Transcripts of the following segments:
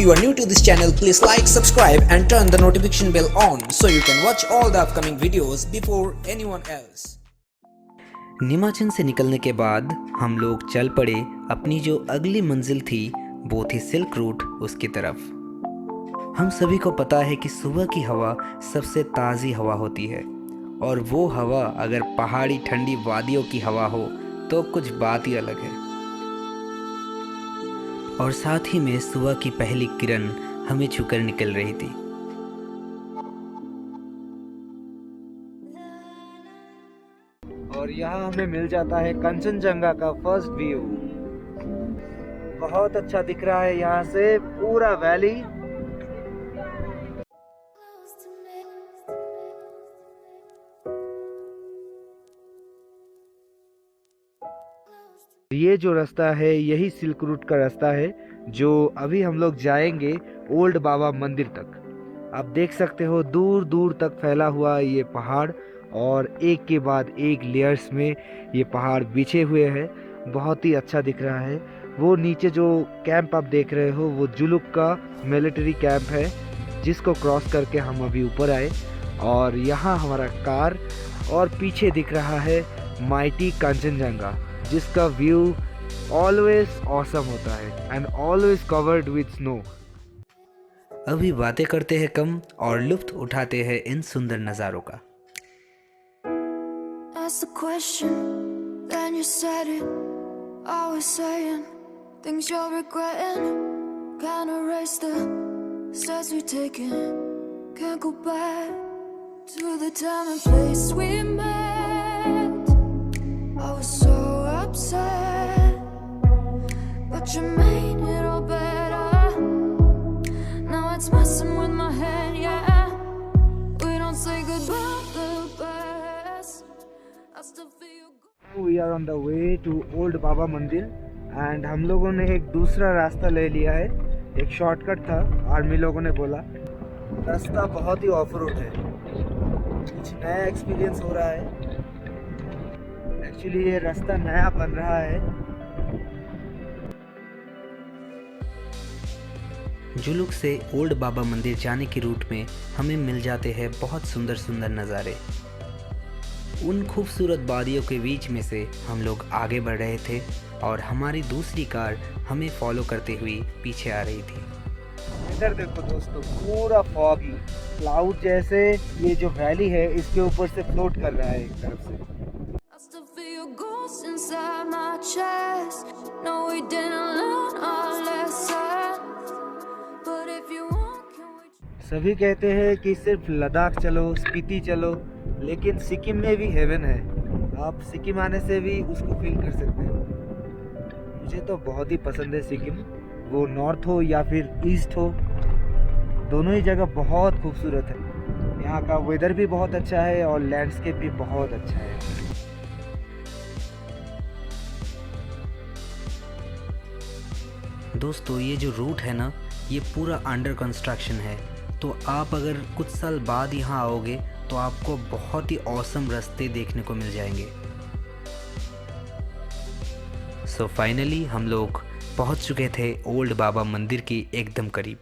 you are new to this channel, please like, subscribe and turn the notification bell on so you can watch all the upcoming videos before anyone else. निमाचन से निकलने के बाद हम लोग चल पड़े अपनी जो अगली मंजिल थी वो थी सिल्क रूट उसकी तरफ। हम सभी को पता है कि सुबह की हवा सबसे ताज़ी हवा होती है और वो हवा अगर पहाड़ी ठंडी वादियों की हवा हो तो कुछ बात ही अलग है। और साथ ही में सुबह की पहली किरण हमें छूकर निकल रही थी। और यहाँ हमें मिल जाता है कंचनजंगा का फर्स्ट व्यू। बहुत अच्छा दिख रहा है यहाँ से पूरा वैली। ये जो रास्ता है यही सिल्क रूट का रास्ता है जो अभी हम लोग जाएंगे ओल्ड बाबा मंदिर तक। आप देख सकते हो दूर दूर तक फैला हुआ ये पहाड़ और एक के बाद एक लेयर्स में ये पहाड़ बिछे हुए हैं। बहुत ही अच्छा दिख रहा है। वो नीचे जो कैंप आप देख रहे हो वो जुलुक का मिलिट्री कैंप है जिसको क्रॉस करके हम अभी ऊपर आए। और यहाँ हमारा कार और पीछे दिख रहा है माइटी कंचनजंगा जिसका व्यू ऑलवेज ऑसम होता है and always covered with snow. अभी बातें करते हैं कम और लुत्फ उठाते हैं इन सुंदर नज़ारों का। Ask the question, then you said it. Always saying things you're regretting. Can't erase the steps we've taken. Can't go back to the time and place we met. I was so upset, but you made it all better. Now it's messing with my head, yeah. We don't say goodbye the best. I still feel good. We are on the way to old बाबा मंदिर and हम लोगों ने एक दूसरा रास्ता ले लिया है। एक शॉर्टकट था, आर्मी लोगों ने बोला। रास्ता बहुत ही ऑफ रोड है, कुछ नया एक्सपीरियंस हो रहा है। एक्चुअली ये रास्ता नया बन रहा है। जुलुक से ओल्ड बाबा मंदिर जाने की रूट में हमें मिल जाते हैं बहुत सुंदर सुंदर नज़ारे। उन खूबसूरत वादियों के बीच में से हम लोग आगे बढ़ रहे थे और हमारी दूसरी कार हमें फॉलो करते हुए पीछे आ रही थी। इधर देखो दोस्तों, पूरा फॉगी क्लाउड जैसे ये जो वैली है इसके ऊपर से फ्लोट कर रहा है एक तरफ से। I still feel ghosts inside my chest. No, we didn't learn our lesson. But if you want, can we... सभी कहते हैं कि सिर्फ लद्दाख चलो, स्पीति चलो, लेकिन सिक्किम में भी हेवन है। आप सिक्किम आने से भी उसको फील कर सकते हो। मुझे तो बहुत ही पसंद है सिक्किम, वो नॉर्थ हो या फिर ईस्ट हो, दोनों ही जगह बहुत खूबसूरत है। यहाँ का वेदर भी बहुत अच्छा है और लैंडस्केप भी बहुत अच्छा है। दोस्तों ये जो रूट है ना ये पूरा अंडर कंस्ट्रक्शन है, तो आप अगर कुछ साल बाद यहाँ आओगे तो आपको बहुत ही ऑसम रास्ते देखने को मिल जाएंगे। सो फाइनली हम लोग पहुँच चुके थे ओल्ड बाबा मंदिर की एकदम करीब।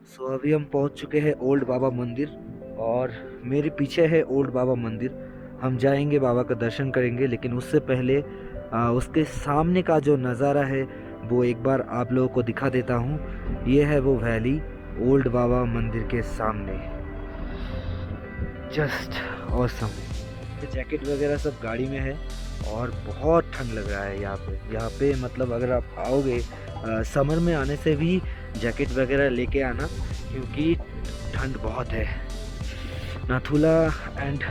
सो अभी हम पहुँच चुके हैं ओल्ड बाबा मंदिर और मेरे पीछे है ओल्ड बाबा मंदिर। हम जाएंगे, बाबा का दर्शन करेंगे, लेकिन उससे पहले उसके सामने का जो नज़ारा है वो एक बार आप लोगों को दिखा देता हूँ। ये है वो वैली ओल्ड बाबा मंदिर के सामने। Just awesome. जैकेट वगैरह सब गाड़ी में है और बहुत ठंड लग रहा है यहाँ पे मतलब अगर आप आओगे समर में आने से भी जैकेट वगैरह लेके आना क्योंकि ठंड बहुत है। नाथुला एंड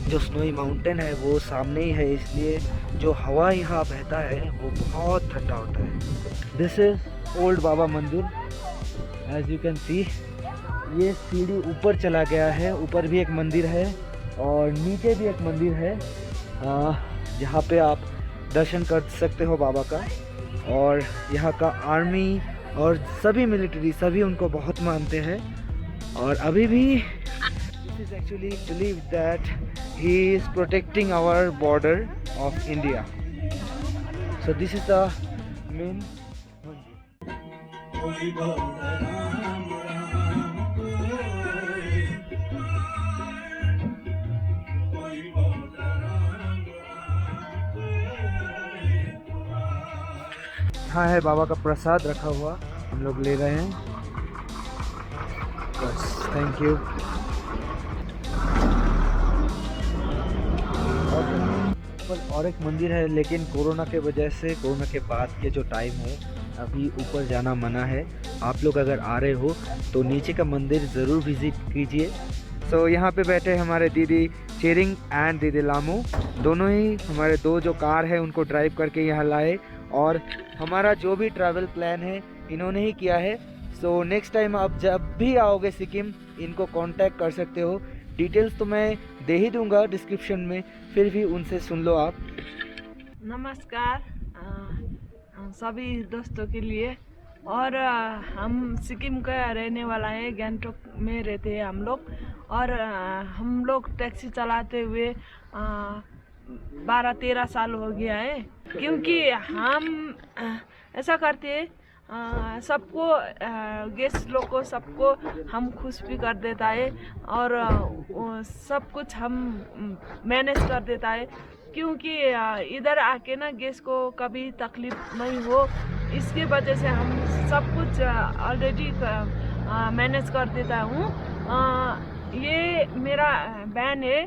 जो स्नोई माउंटेन है वो सामने ही है, इसलिए जो हवा यहाँ बहता है वो बहुत ठंडा होता है। दिस इज ओल्ड बाबा मंदिर। एज यू कैन सी ये सीढ़ी ऊपर चला गया है, ऊपर भी एक मंदिर है और नीचे भी एक मंदिर है जहाँ पे आप दर्शन कर सकते हो बाबा का। और यहाँ का आर्मी और सभी मिलिट्री सभी उनको बहुत मानते हैं और अभी भी this is actually believe that he is protecting our border of India. So this is the main mandir. हाँ है बाबा का प्रसाद रखा हुआ, हम लोग ले रहे हैं बस। Thank you. और एक मंदिर है, लेकिन कोरोना के वजह से, कोरोना के बाद के जो टाइम है, अभी ऊपर जाना मना है। आप लोग अगर आ रहे हो तो नीचे का मंदिर ज़रूर विज़िट कीजिए। सो यहाँ पे बैठे हमारे दीदी चेरिंग एंड दीदी लामू, दोनों ही हमारे दो जो कार है उनको ड्राइव करके यहाँ लाए, और हमारा जो भी ट्रैवल प्लान है इन्होंने ही किया है। सो नेक्स्ट टाइम आप जब भी आओगे सिक्किम, इनको कांटेक्ट कर सकते हो। डिटेल्स तो मैं दे ही दूंगा डिस्क्रिप्शन में, फिर भी उनसे सुन लो आप। नमस्कार सभी दोस्तों के लिए। और हम सिक्किम का रहने वाला है, गैंगटॉक में रहते हैं हम लोग। और हम लोग टैक्सी चलाते हुए 12-13 साल हो गया है, क्योंकि हम ऐसा करते हैं सबको, गेस्ट लोग को, सबको हम खुश भी कर देता है, और सब कुछ हम मैनेज कर देता है, क्योंकि इधर आके ना गेस्ट को कभी तकलीफ नहीं हो, इसके वजह से हम सब कुछ ऑलरेडी मैनेज कर देता हूँ। ये मेरा बहन है,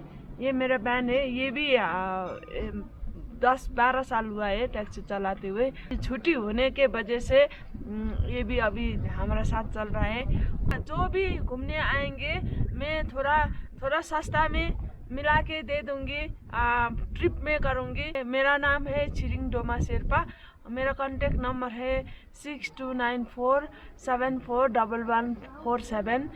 ये भी 10-12 साल हुआ है टैक्सी चलाते हुए। छुट्टी होने के वजह से ये भी अभी हमारा साथ चल रहा है। जो भी घूमने आएंगे मैं थोड़ा सस्ता में मिला के दे दूंगी, ट्रिप में करूंगी। मेरा नाम है छिरिंग डोमा शेरपा, मेरा कांटेक्ट नंबर है 6294741147।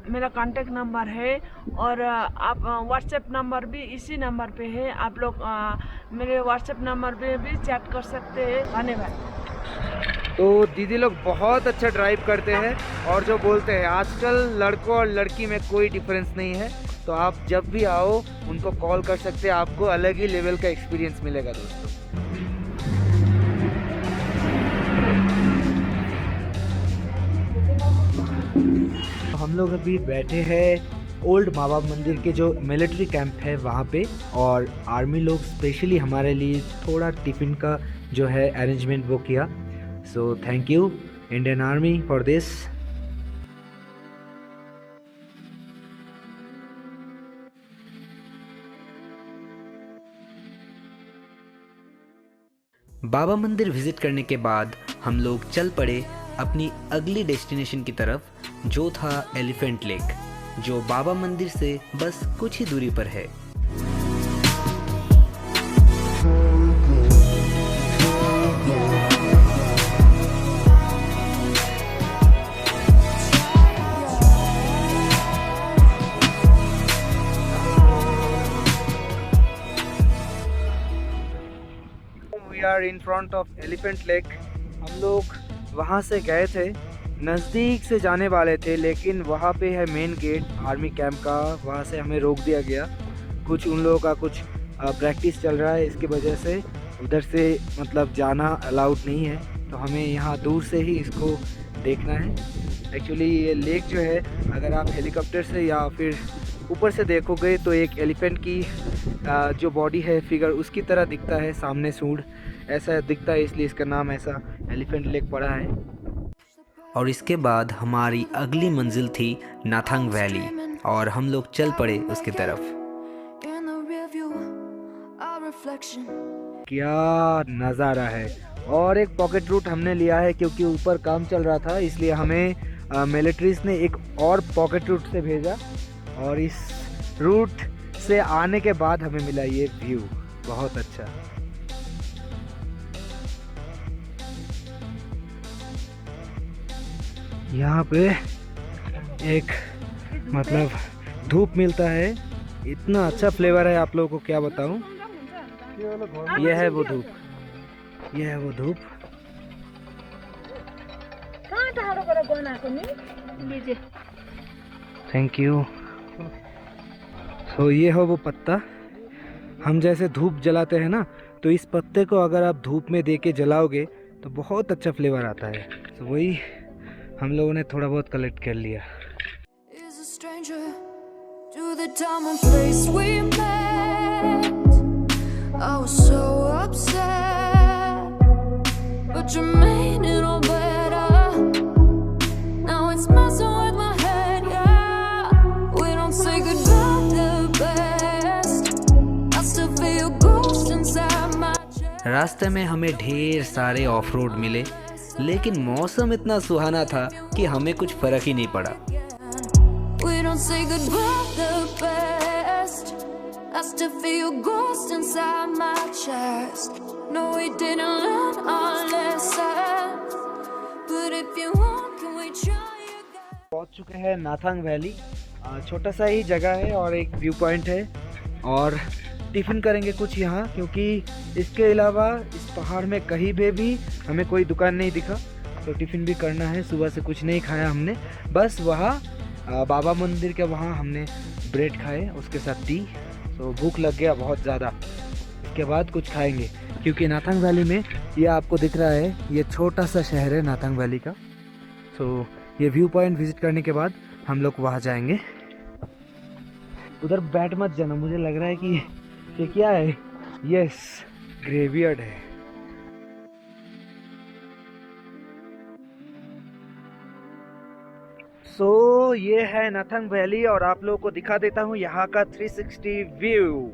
मेरा कांटेक्ट नंबर है, और आप व्हाट्सएप नंबर भी इसी नंबर पे है। आप लोग मेरे व्हाट्सएप नंबर पे भी चैट कर सकते हैं। धन्यवाद। तो दीदी लोग बहुत अच्छा ड्राइव करते हैं, और जो बोलते हैं आजकल लड़कों और लड़की में कोई डिफरेंस नहीं है। तो आप जब भी आओ उनको कॉल कर सकते हैं, आपको अलग ही लेवल का एक्सपीरियंस मिलेगा दोस्तों। हम लोग अभी बैठे हैं ओल्ड बाबा मंदिर के जो मिलिट्री कैंप है वहाँ पे, और आर्मी लोग स्पेशली हमारे लिए थोड़ा टिफ़िन का जो है अरेंजमेंट वो किया। So thank you Indian army for this. Baba Mandir visit करने के बाद हम लोग चल पड़े अपनी अगली डेस्टिनेशन की तरफ, जो था एलिफेंट लेक, जो बाबा मंदिर से बस कुछ ही दूरी पर है। We are in front of Elephant Lake। हम लोग वहाँ से गए थे, नज़दीक से जाने वाले थे, लेकिन वहाँ पे है मेन गेट आर्मी कैंप का, वहाँ से हमें रोक दिया गया। कुछ उन लोगों का कुछ प्रैक्टिस चल रहा है, इसकी वजह से उधर से मतलब जाना अलाउड नहीं है। तो हमें यहाँ दूर से ही इसको देखना है। एक्चुअली ये लेक जो है, अगर आप हेलीकॉप्टर से या फिर ऊपर से देखोगे तो एक एलिफेंट की जो बॉडी है, फिगर उसकी तरह दिखता है, सामने सूंड ऐसा दिखता है, इसलिए इसका नाम ऐसा एलिफेंट लेक पड़ा है। और इसके बाद हमारी अगली मंजिल थी नाथांग वैली, और हम लोग चल पड़े उसकी तरफ। क्या नज़ारा है। और एक पॉकेट रूट हमने लिया है, क्योंकि ऊपर काम चल रहा था, इसलिए हमें मिलिट्रीज ने एक और पॉकेट रूट से भेजा, और इस रूट से आने के बाद हमें मिला ये व्यू, बहुत अच्छा। यहाँ पे एक मतलब धूप मिलता है, इतना अच्छा फ्लेवर है, आप लोगों को क्या बताऊँ। ये है वो धूप, ये है वो धूप। Thank you. तो ये हो वो पत्ता, हम जैसे धूप जलाते हैं ना, तो इस पत्ते को अगर आप धूप में दे के जलाओगे तो बहुत अच्छा फ्लेवर आता है। तो वही हम लोगों ने थोड़ा बहुत कलेक्ट कर लिया। Is a stranger to the time and place we met. I was so upset, but you made it all better. Now it's messing with my head, yeah. We don't say goodbye the best. I still feel ghost inside my chest. रास्ते में हमें ढेर सारे of road मिले, लेकिन मौसम इतना सुहाना था कि हमें कुछ फर्क ही नहीं पड़ा। We don't say goodbye the best. I still feel ghost inside my chest. No, we didn't learn our lesson. But if you want, can we try again? पहुंच चुके हैं नाथांग वैली। छोटा सा ही जगह है और एक व्यू पॉइंट है, और टिफ़िन करेंगे कुछ यहाँ, क्योंकि इसके अलावा इस पहाड़ में कहीं भी हमें कोई दुकान नहीं दिखा, तो टिफ़िन भी करना है। सुबह से कुछ नहीं खाया हमने, बस वहाँ बाबा मंदिर के वहाँ हमने ब्रेड खाए, उसके साथ टी। तो भूख लग गया बहुत ज़्यादा, इसके बाद कुछ खाएंगे, क्योंकि नाथांग वैली में ये आपको दिख रहा है, ये छोटा सा शहर है नाथांग वैली का। तो ये व्यू पॉइंट विज़िट करने के बाद हम लोग वहाँ जाएंगे। उधर बैठ मत जाना, मुझे लग रहा है कि ये क्या है। यस, ग्रेवयार्ड है। सो ये है नाथांग वैली, और आप लोगों को दिखा देता हूँ यहाँ का 360 व्यू।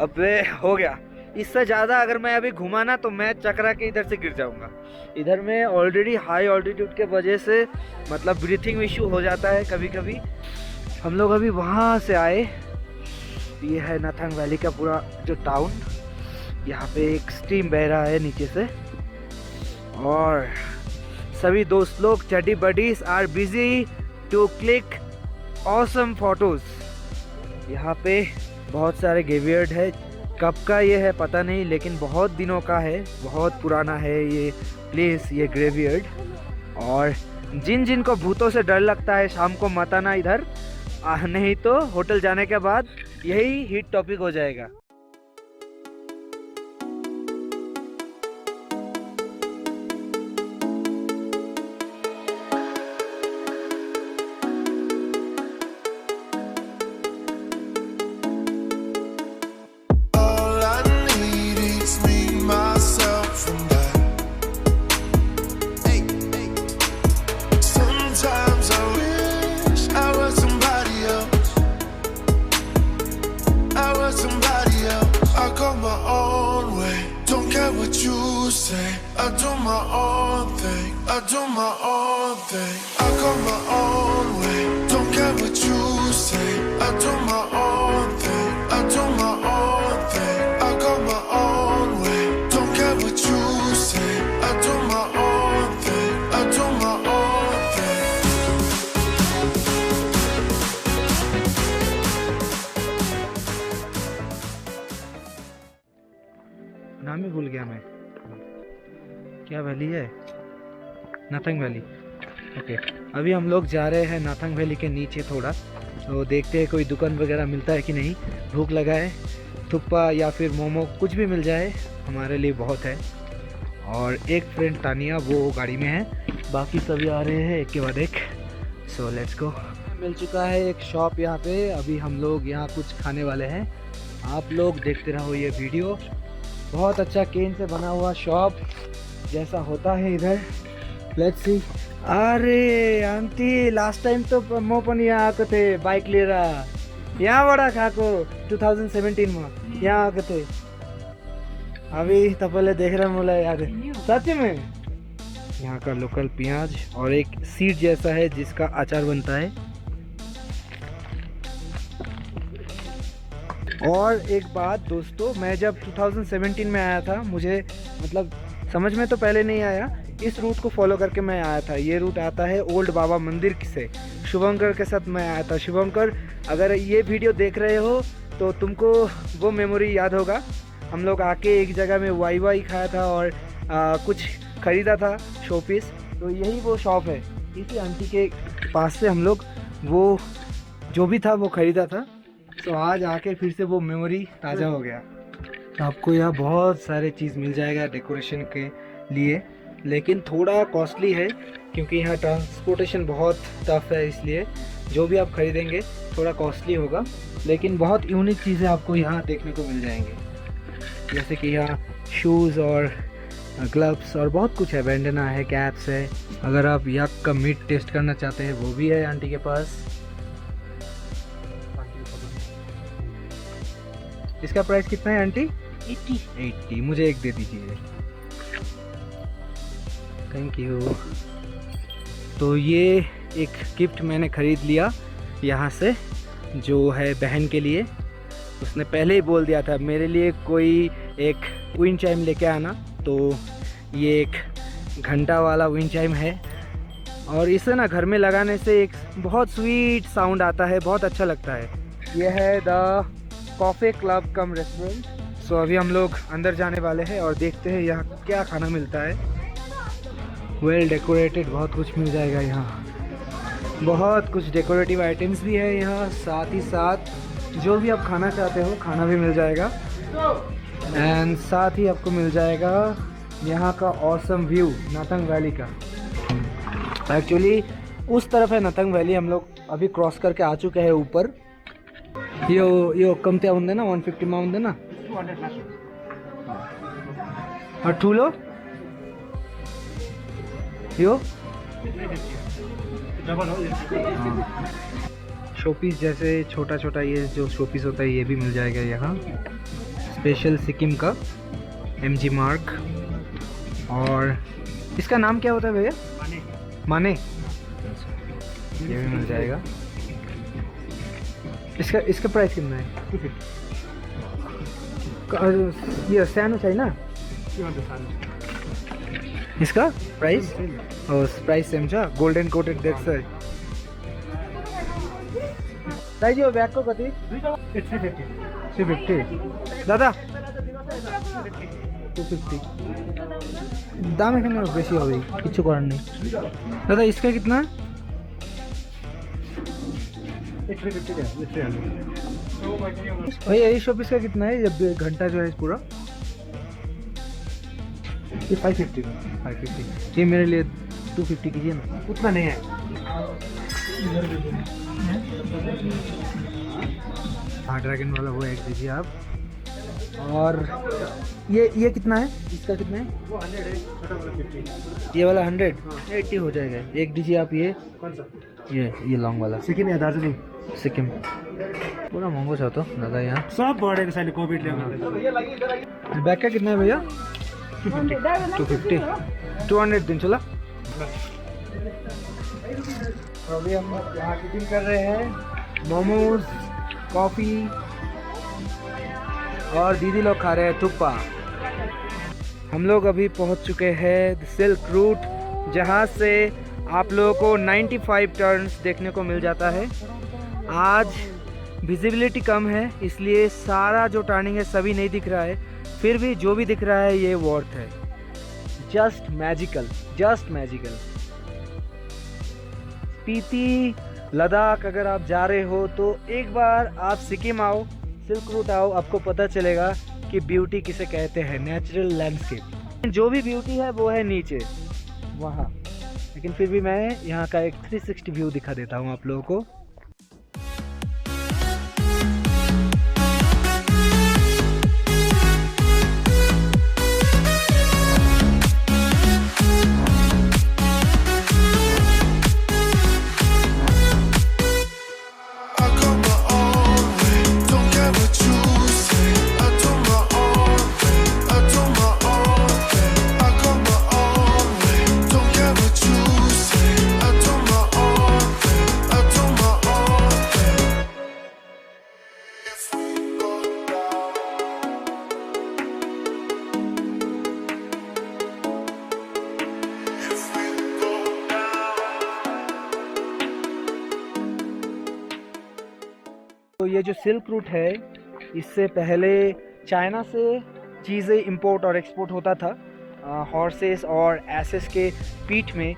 अबे हो गया, इससे ज़्यादा अगर मैं अभी घुमा ना तो मैं चकरा के इधर से गिर जाऊंगा। इधर में ऑलरेडी हाई ऑल्टीट्यूड के वजह से मतलब ब्रीथिंग इशू हो जाता है कभी कभी। हम लोग अभी वहाँ से आए। ये है नाथांग वैली का पूरा जो टाउन। यहाँ पे एक स्ट्रीम बह रहा है नीचे से, और सभी दोस्त लोग chaddi buddies are busy to click awesome photos. यहाँ पे बहुत सारे ग्रेवयार्ड है, कब का ये है पता नहीं, लेकिन बहुत दिनों का है, बहुत पुराना है ये प्लेस, ये ग्रेवयार्ड। और जिन जिन को भूतों से डर लगता है शाम को मत आना इधर, नहीं तो होटल जाने के बाद यही हिट टॉपिक हो जाएगा। I do my own thing, I do my own thing. I go my own way, don't care what you say. I do my own thing, I do my own thing. I go my own way, don't care what you say. I do my own thing, I do my own thing. नाम ही भूल गया मैं, क्या valley है? Nathang valley. Okay, अभी हम लोग जा रहे हैं नाथांग वैली के नीचे थोड़ा, तो देखते हैं कोई दुकान वगैरह मिलता है कि नहीं। भूख लगा है, थुप्पा या फिर मोमो कुछ भी मिल जाए हमारे लिए बहुत है। और एक फ्रेंड तानिया वो गाड़ी में है, बाकी सभी आ रहे हैं एक के बाद एक। So let's go. मिल चुका है एक शॉप यहाँ पे, अभी हम लोग यहाँ कुछ खाने वाले हैं। आप लोग देखते रहो ये वीडियो। बहुत अच्छा केन से बना हुआ शॉप जैसा होता है इधर। Let's see. अरे आंटी, लास्ट टाइम तो म पनि यहाँ आएको थिएँ बाइक लिएर, यहाँबाट खाएको 2017 में यहाँ आएको थिएँ। अभी तपाईँले देखेर मलाई याद है सच्ची में। यहाँ का लोकल प्याज और एक सीड जैसा है जिसका अचार बनता है। और एक बात दोस्तों, मैं जब 2017 में आया था, मुझे मतलब समझ में तो पहले नहीं आया, इस रूट को फॉलो करके मैं आया था। ये रूट आता है ओल्ड बाबा मंदिर से। शुभंकर के साथ मैं आया था। शुभंकर, अगर ये वीडियो देख रहे हो तो तुमको वो मेमोरी याद होगा। हम लोग आके एक जगह में वाई खाया था और कुछ ख़रीदा था शो पीस, तो यही वो शॉप है। इसी आंटी के पास से हम लोग वो जो भी था वो ख़रीदा था। तो आज आके फिर से वो मेमोरी ताज़ा हो गया। तो आपको यहाँ बहुत सारे चीज़ मिल जाएगा डेकोरेशन के लिए, लेकिन थोड़ा कॉस्टली है क्योंकि यहाँ ट्रांसपोर्टेशन बहुत टफ है, इसलिए जो भी आप खरीदेंगे थोड़ा कॉस्टली होगा। लेकिन बहुत यूनिक चीज़ें आपको यहाँ देखने को मिल जाएंगे, जैसे कि यहाँ शूज़ और ग्लव्स और बहुत कुछ है, बैंडना है, कैप्स है। अगर आप याक का मीट टेस्ट करना चाहते हैं वो भी है आंटी के पास। इसका प्राइस कितना है आंटी? 80। मुझे एक दे दीजिए, थैंक यू। तो ये एक गिफ्ट मैंने ख़रीद लिया यहाँ से, जो है बहन के लिए। उसने पहले ही बोल दिया था मेरे लिए कोई एक विंड चाइम लेके आना, तो ये एक घंटा वाला विंड चाइम है और इसे ना घर में लगाने से एक बहुत स्वीट साउंड आता है, बहुत अच्छा लगता है। ये है the coffee club cum restaurant. So अभी हम लोग अंदर जाने वाले हैं और देखते हैं यहाँ क्या खाना मिलता है। वेल डेकोरेटेड बहुत कुछ मिल जाएगा यहाँ, बहुत कुछ डेकोरेटिव आइटम्स भी है यहाँ, साथ ही साथ जो भी आप खाना चाहते हो खाना भी मिल जाएगा। एंड साथ ही आपको मिल जाएगा यहाँ का ऑसम व्यू नतंग वैली का। एक्चुअली उस तरफ है नतंग वैली, हम लोग अभी क्रॉस करके आ चुके हैं ऊपर। यो कमते उंदे ना 150 मा उंदे ना 200 और ठूलो यो शोपीस जैसे छोटा छोटा ये जो शोपीस होता है ये भी मिल जाएगा यहाँ। स्पेशल सिक्किम का MG मार्क। और इसका नाम क्या होता है भैया? माने। ये भी मिल जाएगा। इसका प्राइस कितना है? ये सैनो चाहिए ना इसका प्राइस? प्राइस सेम छ गोल्डन कोटेड देख्छ दाइ यो ब्यागको कति? 350 दादा 250 दाम এখানে বেশি হবে, কিছু করার নেই दादा। इसका कितना? 350 भैया ये शॉप इसका कितना है? जब घंटा जो है पूरा ये 550। ये मेरे लिए 250 कीजिए ना, उतना नहीं है। हाँ ड्रैगन वाला वो एक दीजिए आप। और ये कितना है? इसका कितना है? वो 100 है, छोटा वाला 50। ये वाला 100 80 हो जाएगा। एक दीजिए आप। ये कौन सा? ये लॉन्ग वाला। सिक्किम या दार्जिलिङ? सिक्किम। पूरा महँगो छ तो दादा यहाँ, सब बढेको छ अहिले कोभिडले गर्दा। ब्याग का कितना है भैया? 250 200 दिन्छु ल। अभी हम यहाँ टिफिन कर रहे हैं, मोमोज, कॉफ़ी और दीदी लोग खा रहे हैं थुप्पा। हम लोग अभी पहुँच चुके हैं सिल्क रूट, जहाँ से आप लोगों को 95 टर्न्स देखने को मिल जाता है। आज विजिबिलिटी कम है इसलिए सारा जो टर्निंग है सभी नहीं दिख रहा है, फिर भी जो भी दिख रहा है ये वर्थ है। Just magical, just magical. Spiti Ladakh अगर आप जा रहे हो तो एक बार आप सिक्किम आओ, सिल्क रूट आओ, आपको पता चलेगा कि ब्यूटी किसे कहते हैं। नेचुरल लैंडस्केप, जो भी ब्यूटी है वो है नीचे वहाँ, लेकिन फिर भी मैं यहाँ का एक 360 व्यू दिखा देता हूँ आप लोगों को। तो ये जो सिल्क रूट है, इससे पहले चाइना से चीज़ें इंपोर्ट और एक्सपोर्ट होता था। हॉर्सेस और एसेस के पीठ में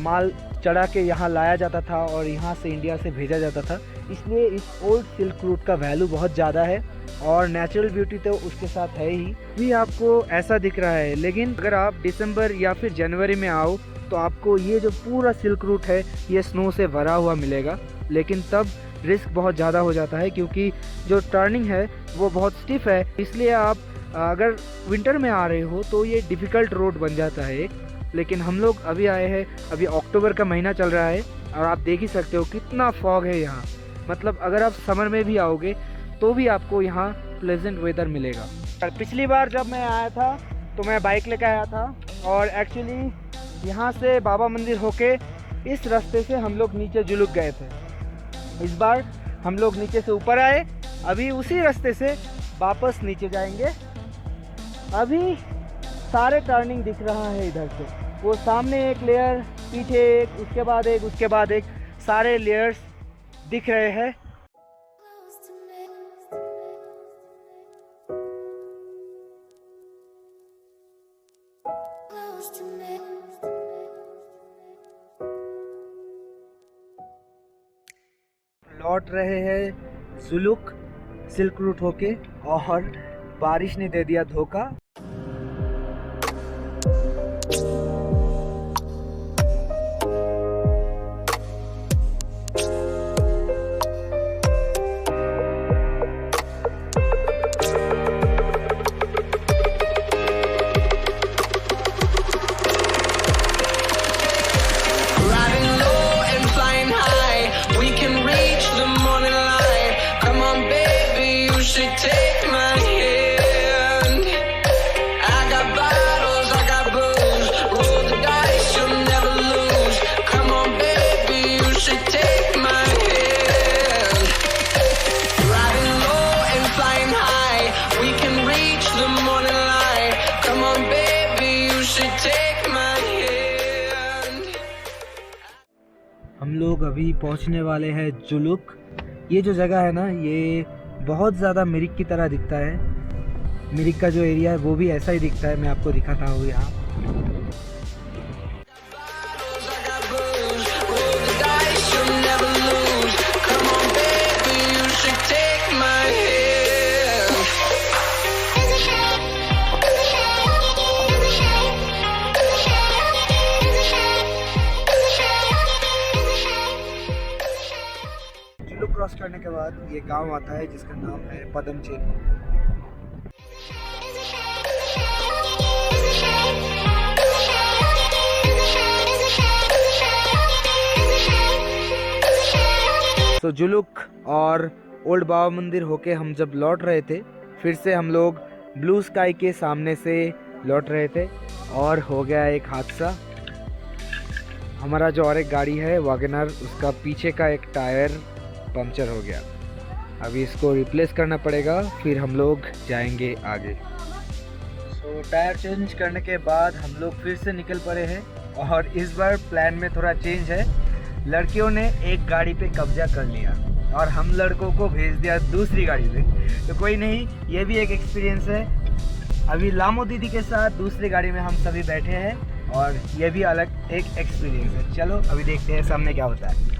माल चढ़ा के यहाँ लाया जाता था और यहाँ से इंडिया से भेजा जाता था। इसलिए इस ओल्ड सिल्क रूट का वैल्यू बहुत ज़्यादा है और नेचुरल ब्यूटी तो उसके साथ है ही। भी आपको ऐसा दिख रहा है, लेकिन अगर आप दिसंबर या फिर जनवरी में आओ तो आपको ये जो पूरा सिल्क रूट है ये स्नो से भरा हुआ मिलेगा, लेकिन तब रिस्क बहुत ज़्यादा हो जाता है क्योंकि जो टर्निंग है वो बहुत स्टिफ है। इसलिए आप अगर विंटर में आ रहे हो तो ये डिफ़िकल्ट रोड बन जाता है। लेकिन हम लोग अभी आए हैं, अभी अक्टूबर का महीना चल रहा है और आप देख ही सकते हो कितना फॉग है यहाँ। मतलब अगर आप समर में भी आओगे तो भी आपको यहाँ प्लेजेंट वेदर मिलेगा। पिछली बार जब मैं आया था तो मैं बाइक लेकर आया था और एक्चुअली यहाँ से बाबा मंदिर होके इस रास्ते से हम लोग नीचे जुलूक गए थे। इस बार हम लोग नीचे से ऊपर आए, अभी उसी रास्ते से वापस नीचे जाएंगे। अभी सारे टर्निंग दिख रहा है इधर से, वो सामने एक लेयर, पीछे एक, उसके बाद एक, उसके बाद एक, सारे लेयर्स दिख रहे हैं। Close to me. लौट रहे हैं जुलूक सिल्क रूट होके और बारिश ने दे दिया धोखा। Riding low and flying high, we can reach the morning light. Come on, baby, you should take my hand. I got bottles, I got booze. Roll the dice, you'll never lose. Come on, baby, you should take my hand. Riding low and flying high, we can reach the morning light. Come on, baby, you should take my hand. हम लोग अभी पहुंचने वाले हैं जुलूक। ये जो जगह है ना, ये बहुत ज़्यादा मिरिक की तरह दिखता है। मिरिक का जो एरिया है वो भी ऐसा ही दिखता है, मैं आपको दिखाता हूँ यहाँ। I got booze, roll the dice, you'll never lose. Come on, baby, you should take my hand. Zuluk cross करने के बाद ये गांव आता है जिसका नाम है पदमचेरी। तो जुलूक और ओल्ड बाबा मंदिर होके हम जब लौट रहे थे, फिर से हम लोग ब्लू स्काई के सामने से लौट रहे थे और हो गया एक हादसा। हमारा जो और एक गाड़ी है वैगनर, उसका पीछे का एक टायर पंक्चर हो गया। अभी इसको रिप्लेस करना पड़ेगा, फिर हम लोग जाएंगे आगे। तो टायर चेंज करने के बाद हम लोग फिर से निकल पड़े हैं और इस बार प्लान में थोड़ा चेंज है। लड़कियों ने एक गाड़ी पे कब्जा कर लिया और हम लड़कों को भेज दिया दूसरी गाड़ी पे। तो कोई नहीं, ये भी एक एक्सपीरियंस है। अभी लामो दीदी के साथ दूसरी गाड़ी में हम सभी बैठे हैं और ये भी अलग एक एक्सपीरियंस है। चलो अभी देखते हैं सामने क्या होता है।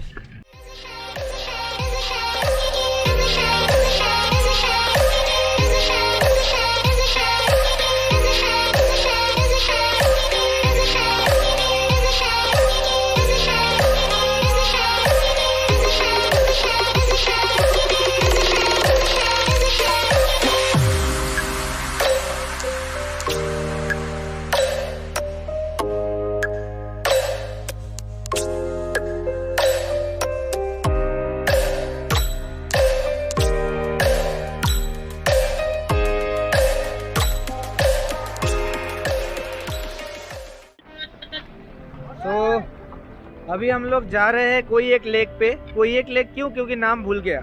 अभी हम लोग जा रहे हैं कोई एक लेक पे। कोई एक लेक क्यों? क्योंकि नाम भूल गया।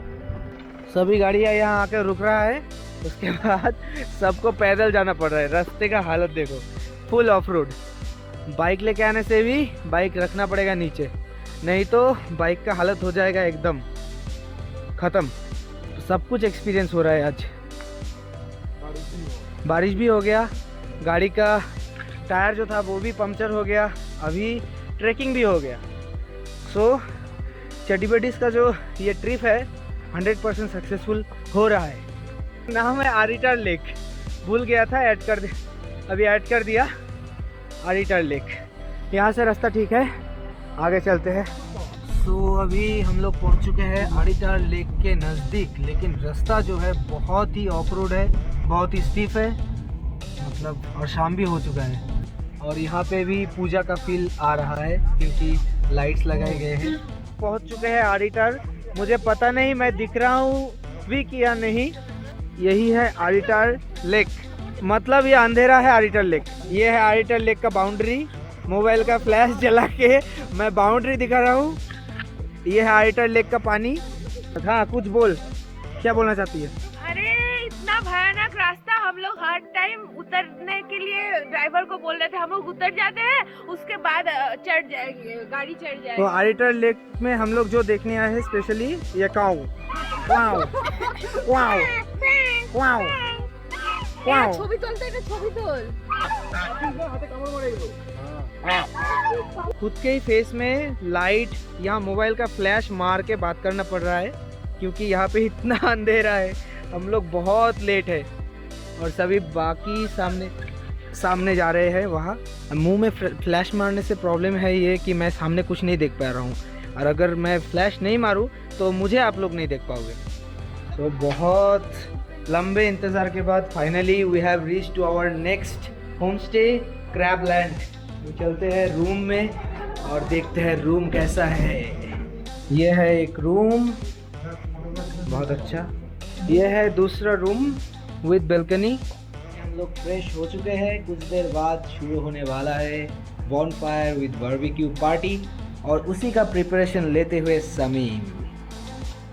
सभी गाड़ियाँ यहाँ आकर रुक रहा है, उसके बाद सबको पैदल जाना पड़ रहा है। रास्ते का हालत देखो, फुल ऑफ रोड। बाइक लेके आने से भी बाइक रखना पड़ेगा नीचे, नहीं तो बाइक का हालत हो जाएगा एकदम ख़त्म। सब कुछ एक्सपीरियंस हो रहा है आज। बारिश भी हो गया, गाड़ी का टायर जो था वो भी पंक्चर हो गया, अभी ट्रैकिंग भी हो गया। सो चडीबेटिस का जो ये ट्रिप है 100% सक्सेसफुल हो रहा है। नाम है आरिटार लेक, भूल गया था ऐड कर दे, अभी ऐड कर दिया आरिटार लेक। यहाँ से रास्ता ठीक है, आगे चलते हैं। तो अभी हम लोग पहुँच चुके हैं आरिटार लेक के नज़दीक, लेकिन रास्ता जो है बहुत ही ऑफ रोड है, बहुत ही स्टीफ है मतलब, और शाम भी हो चुका है। और यहाँ पे भी पूजा का फील आ रहा है क्योंकि लाइट्स लगाए गए हैं। पहुँच चुके हैं आरिटार। मुझे पता नहीं मैं दिख रहा हूँ भी कि या नहीं। यही है आरिटार लेक, मतलब ये अंधेरा है आरिटार लेक। ये है आरिटार लेक का बाउंड्री। मोबाइल का फ्लैश जला के मैं बाउंड्री दिखा रहा हूँ। ये है आरिटार लेक का पानी। हाँ कुछ बोल, क्या बोलना चाहती है? अरे इतना भयानक रास्ता, हम लोग हर टाइम उतरने के लिए ड्राइवर को बोल रहे थे हम लोग उतर जाते हैं, उसके बाद चढ़ जाएगी गाड़ी, चढ़ जाएगी। तो आरिटार लेक में हम लोग जो देखने आए हैं स्पेशली ये काऊ वाओ वाओ वाओ वाओ। ছবি তুলতে এটা ছবি তোল। खुद के ही फेस में लाइट, यहाँ मोबाइल का फ्लैश मार के बात करना पड़ रहा है क्योंकि यहाँ पे इतना अंधेरा है। हम लोग बहुत लेट है और सभी बाकी सामने जा रहे हैं। वहाँ मुंह में फ्लैश मारने से प्रॉब्लम है ये कि मैं सामने कुछ नहीं देख पा रहा हूँ, और अगर मैं फ्लैश नहीं मारूँ तो मुझे आप लोग नहीं देख पाओगे। तो बहुत लंबे इंतज़ार के बाद finally we have reach to our next homestay Crab Land. तो चलते हैं रूम में और देखते हैं रूम कैसा है। ये है एक रूम, बहुत अच्छा। ये है दूसरा रूम विद बालकनी। हम लोग फ्रेश हो चुके हैं, कुछ देर बाद शुरू होने वाला है बॉनफायर विद बारबेक्यू पार्टी, और उसी का प्रिपरेशन लेते हुए समीम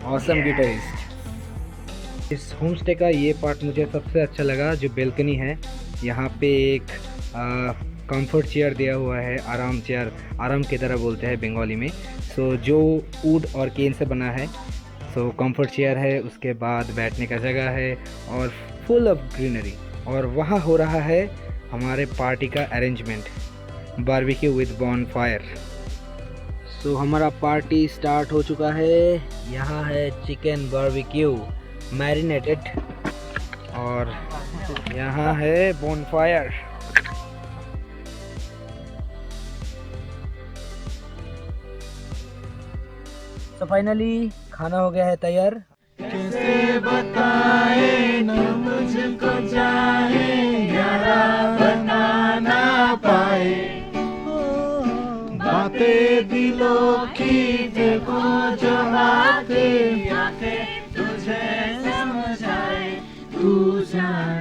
ऑसम गिटारिस्ट। इस होम स्टे का ये पार्ट मुझे सबसे अच्छा लगा, जो बालकनी है। यहाँ पे एक कंफर्ट चेयर दिया हुआ है, आराम चेयर, आराम की तरह बोलते हैं बंगाली में। सो जो वुड और केन से बना है। सो कंफर्ट चेयर है, उसके बाद बैठने का जगह है और फुल ऑफ ग्रीनरी। और वहाँ हो रहा है हमारे पार्टी का अरेंजमेंट, बारबेक्यू विद बॉनफायर। सो हमारा पार्टी स्टार्ट हो चुका है। यहाँ है चिकन बारबेक्यू मैरिनेटेड, और यहाँ है बॉनफायर। तो फाइनली खाना हो गया है तैयार। कैसे बताए न मुझको चाहे यारा बता ना पाए, बातें दिलों की देखो जो आते तुझे समझाए तू जाने।